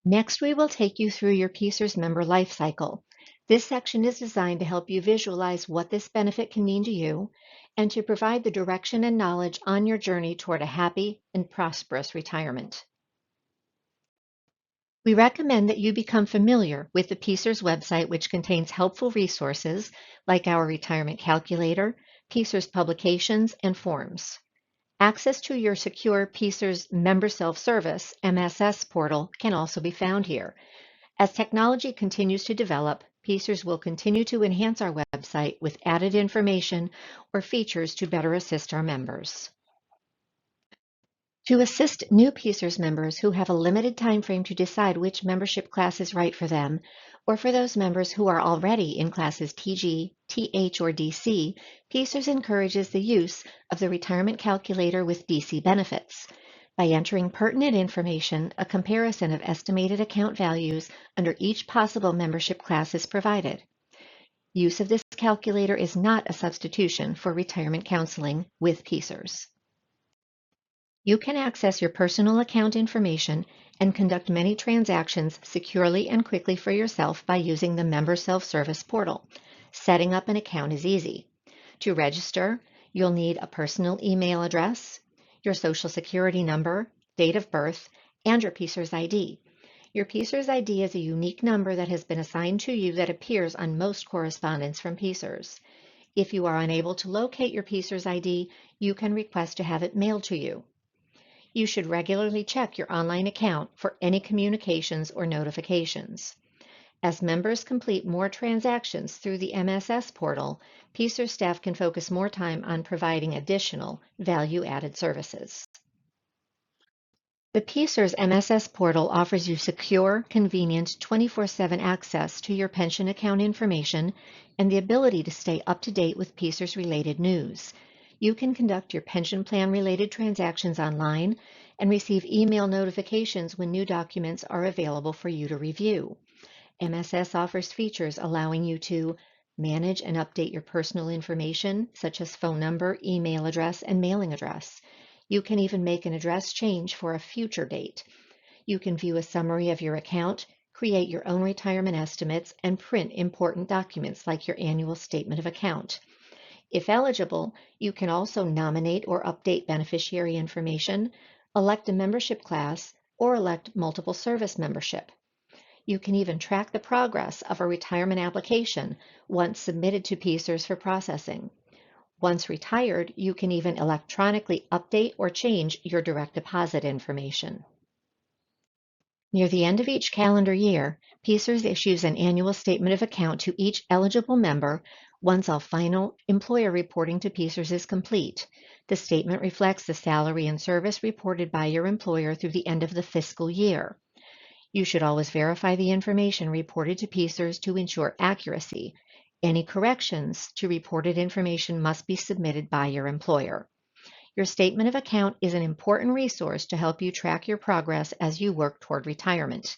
Next, we will take you through your PSERS member life cycle. This section is designed to help you visualize what this benefit can mean to you and to provide the direction and knowledge on your journey toward a happy and prosperous retirement. We recommend that you become familiar with the PSERS website, which contains helpful resources like our retirement calculator, PSERS publications, and forms. Access to your secure PSERS Member Self-Service (MSS) portal can also be found here. As technology continues to develop, PSERS will continue to enhance our website with added information or features to better assist our members. To assist new PSERS members who have a limited time frame to decide which membership class is right for them, or for those members who are already in classes TG, TH, or DC, PSERS encourages the use of the retirement calculator with DC benefits. By entering pertinent information, a comparison of estimated account values under each possible membership class is provided. Use of this calculator is not a substitution for retirement counseling with PSERS. You can access your personal account information and conduct many transactions securely and quickly for yourself by using the Member Self-Service portal. Setting up an account is easy. To register, you'll need a personal email address, your Social Security number, date of birth, and your PSERS ID. Your PSERS ID is a unique number that has been assigned to you that appears on most correspondence from PSERS. If you are unable to locate your PSERS ID, you can request to have it mailed to you. You should regularly check your online account for any communications or notifications. As members complete more transactions through the MSS portal, PSERS staff can focus more time on providing additional value-added services. The PSERS MSS portal offers you secure, convenient 24/7 access to your pension account information and the ability to stay up to date with PSERS-related news. You can conduct your pension plan-related transactions online and receive email notifications when new documents are available for you to review. MSS offers features allowing you to manage and update your personal information, such as phone number, email address, and mailing address. You can even make an address change for a future date. You can view a summary of your account, create your own retirement estimates, and print important documents like your annual statement of account. If eligible, you can also nominate or update beneficiary information, elect a membership class, or elect multiple service membership. You can even track the progress of a retirement application once submitted to PSERS for processing. Once retired, you can even electronically update or change your direct deposit information. Near the end of each calendar year, PSERS issues an annual statement of account to each eligible member once all final employer reporting to PSERS is complete. The statement reflects the salary and service reported by your employer through the end of the fiscal year. You should always verify the information reported to PSERS to ensure accuracy. Any corrections to reported information must be submitted by your employer. Your statement of account is an important resource to help you track your progress as you work toward retirement.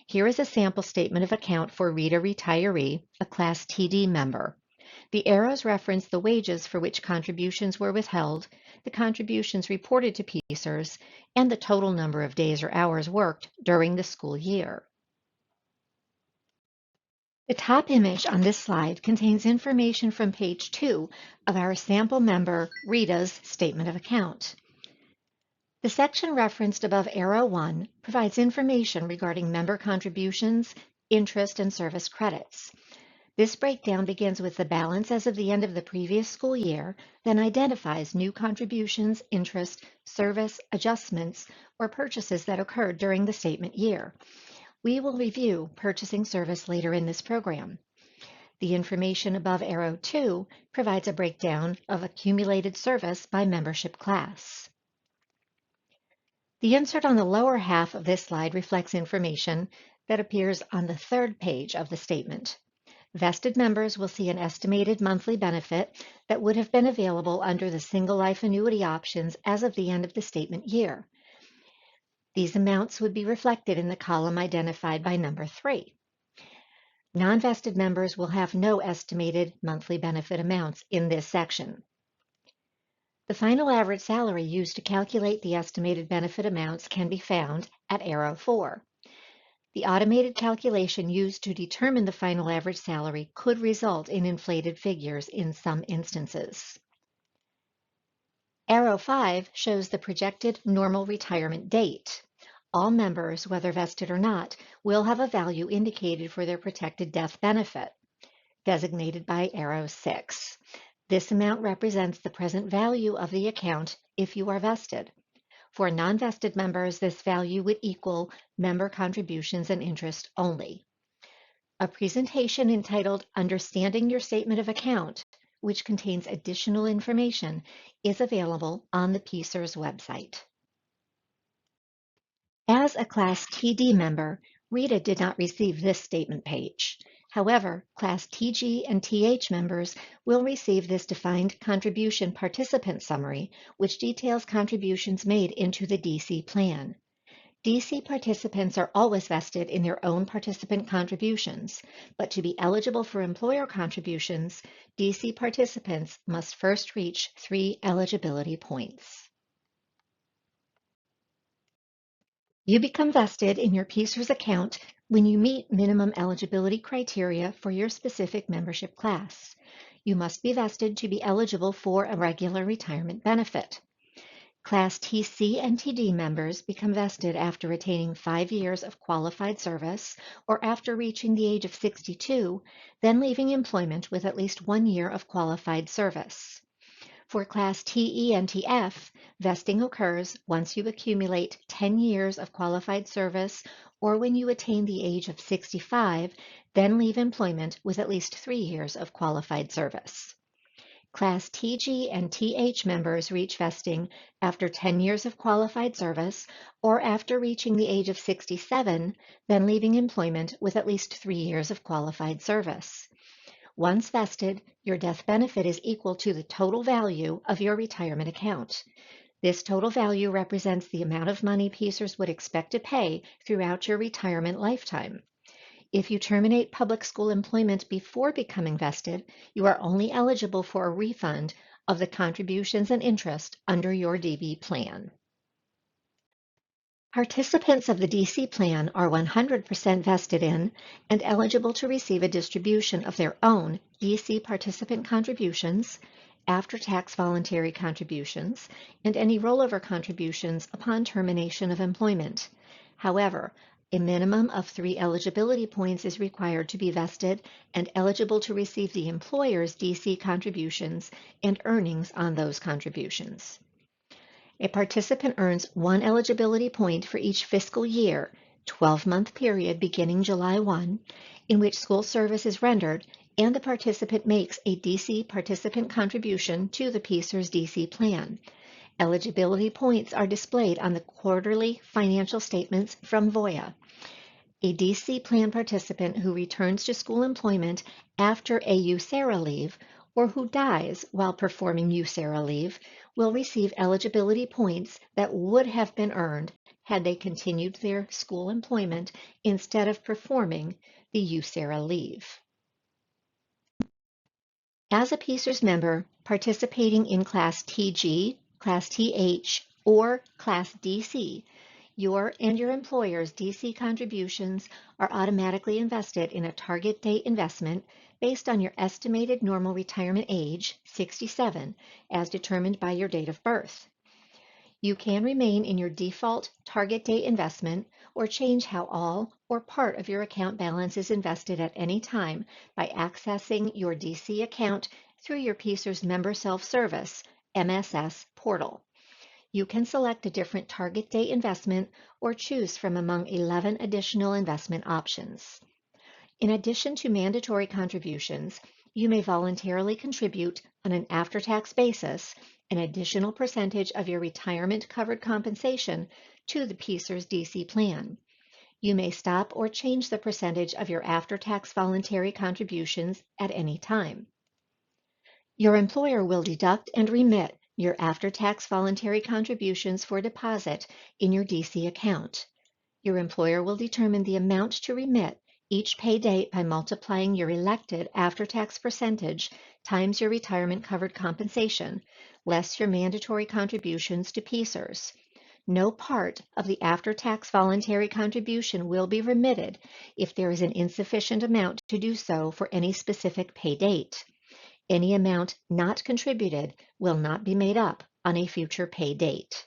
Here is a sample statement of account for Rita Retiree, a Class TD member. The arrows reference the wages for which contributions were withheld, the contributions reported to PSERS, and the total number of days or hours worked during the school year. The top image on this slide contains information from page 2 of our sample member Rita's statement of account. The section referenced above arrow 1 provides information regarding member contributions, interest, and service credits. This breakdown begins with the balance as of the end of the previous school year, then identifies new contributions, interest, service, adjustments, or purchases that occurred during the statement year. We will review purchasing service later in this program. The information above arrow 2 provides a breakdown of accumulated service by membership class. The insert on the lower half of this slide reflects information that appears on the third page of the statement. Vested members will see an estimated monthly benefit that would have been available under the single life annuity options as of the end of the statement year. These amounts would be reflected in the column identified by number 3. Non-vested members will have no estimated monthly benefit amounts in this section. The final average salary used to calculate the estimated benefit amounts can be found at arrow 4. The automated calculation used to determine the final average salary could result in inflated figures in some instances. Arrow 5 shows the projected normal retirement date. All members, whether vested or not, will have a value indicated for their protected death benefit, designated by arrow 6. This amount represents the present value of the account if you are vested. For non-vested members, this value would equal member contributions and interest only. A presentation entitled Understanding Your Statement of Account, which contains additional information, is available on the PSERS website. As a Class TD member, Rita did not receive this statement page. However, Class TG and TH members will receive this defined contribution participant summary, which details contributions made into the DC plan. DC participants are always vested in their own participant contributions, but to be eligible for employer contributions, DC participants must first reach 3 eligibility points. You become vested in your PSERS account when you meet minimum eligibility criteria for your specific membership class. You must be vested to be eligible for a regular retirement benefit. Class TC and TD members become vested after attaining 5 years of qualified service or after reaching the age of 62, then leaving employment with at least 1 year of qualified service. For Class TE and TF, vesting occurs once you accumulate 10 years of qualified service or when you attain the age of 65, then leave employment with at least 3 years of qualified service. Class TG and TH members reach vesting after 10 years of qualified service or after reaching the age of 67, then leaving employment with at least 3 years of qualified service. Once vested, your death benefit is equal to the total value of your retirement account. This total value represents the amount of money PSERS would expect to pay throughout your retirement lifetime. If you terminate public school employment before becoming vested, you are only eligible for a refund of the contributions and interest under your DB plan. Participants of the DC plan are 100% vested in and eligible to receive a distribution of their own DC participant contributions, after-tax voluntary contributions, and any rollover contributions upon termination of employment. However, a minimum of 3 eligibility points is required to be vested and eligible to receive the employer's DC contributions and earnings on those contributions. A participant earns 1 eligibility point for each fiscal year, 12-month period beginning July 1, in which school service is rendered and the participant makes a DC participant contribution to the PSERS DC plan. Eligibility points are displayed on the quarterly financial statements from VOIA. A DC plan participant who returns to school employment after a USERA leave or who dies while performing USERA leave will receive eligibility points that would have been earned had they continued their school employment instead of performing the USERA leave. As a PSERS member participating in Class TG, Class TH, or Class DC, your and your employer's DC contributions are automatically invested in a target date investment based on your estimated normal retirement age, 67, as determined by your date of birth. You can remain in your default target date investment or change how all or part of your account balance is invested at any time by accessing your DC account through your PSERS Member Self-Service, MSS portal. You can select a different target date investment or choose from among 11 additional investment options. In addition to mandatory contributions, you may voluntarily contribute on an after-tax basis an additional percentage of your retirement covered compensation to the PSERS DC plan. You may stop or change the percentage of your after-tax voluntary contributions at any time. Your employer will deduct and remit your after-tax voluntary contributions for deposit in your DC account. Your employer will determine the amount to remit each pay date by multiplying your elected after-tax percentage times your retirement covered compensation, less your mandatory contributions to PSERS. no part of the after-tax voluntary contribution will be remitted if there is an insufficient amount to do so for any specific pay date. Any amount not contributed will not be made up on a future pay date.